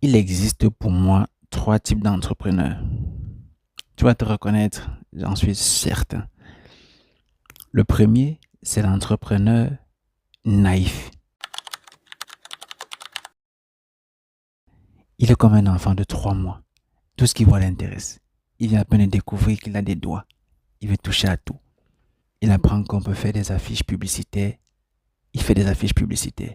Il existe pour moi trois types d'entrepreneurs. Tu vas te reconnaître, j'en suis certain. Le premier, c'est l'entrepreneur naïf. Il est comme un enfant de 3 mois. Tout ce qu'il voit l'intéresse. Il vient à peine de découvrir qu'il a des doigts. Il veut toucher à tout. Il apprend qu'on peut faire des affiches publicitaires. Il fait des affiches publicitaires.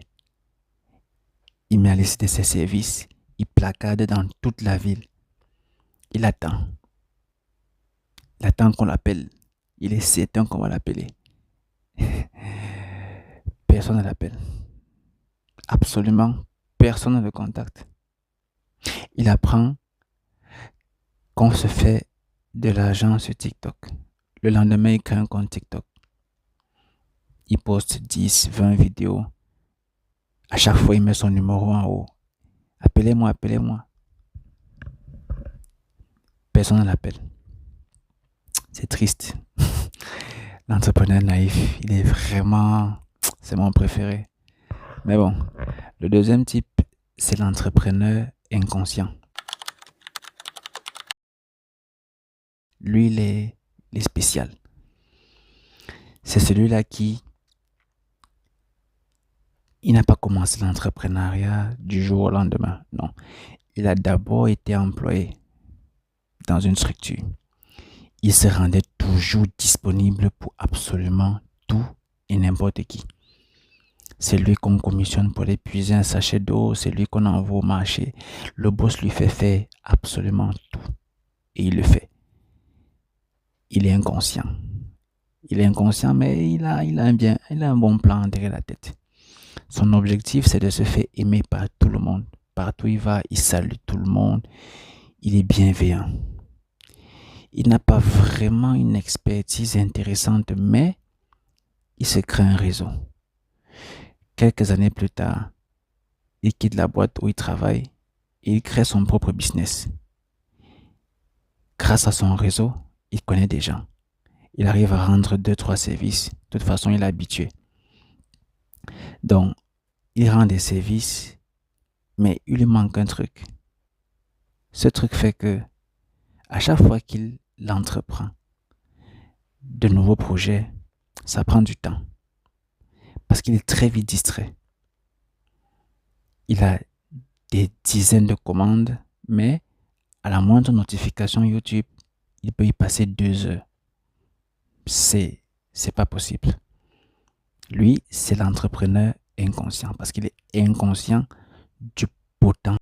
Il met à liste de ses services. Il placarde dans toute la ville. Il attend. Il attend qu'on l'appelle. Il est certain qu'on va l'appeler. Personne ne l'appelle. Absolument personne ne le contacte. Il apprend qu'on se fait de l'argent sur TikTok. Le lendemain, il crée un compte TikTok. Il poste 10, 20 vidéos. À chaque fois, il met son numéro en haut. Appelez-moi, appelez-moi. Personne ne l'appelle. C'est triste. L'entrepreneur naïf, il est vraiment... C'est mon préféré. Mais bon, le deuxième type, c'est l'entrepreneur inconscient. Lui, il est spécial. C'est celui-là qui il n'a pas commencé l'entrepreneuriat du jour au lendemain. Non. Il a d'abord été employé dans une structure. Il se rendait toujours disponible pour absolument tout et n'importe qui. C'est lui qu'on commissionne pour épuiser un sachet d'eau, c'est lui qu'on envoie au marché. Le boss lui fait faire absolument tout. Et il le fait. Il est inconscient. Il est inconscient, mais il a un bon plan derrière la tête. Son objectif, c'est de se faire aimer par tout le monde. Partout où il va, il salue tout le monde. Il est bienveillant. Il n'a pas vraiment une expertise intéressante, mais il se crée un réseau. Quelques années plus tard, il quitte la boîte où il travaille et il crée son propre business. Grâce à son réseau, il connaît des gens. Il arrive à rendre 2-3 services. De toute façon, il est habitué. Donc, il rend des services, mais il lui manque un truc. Ce truc fait que, à chaque fois qu'il entreprend de nouveaux projets, ça prend du temps. Parce qu'il est très vite distrait. Il a des dizaines de commandes, mais à la moindre notification YouTube, il peut y passer 2 heures. C'est pas possible. Lui, c'est l'entrepreneur inconscient parce qu'il est inconscient du potentiel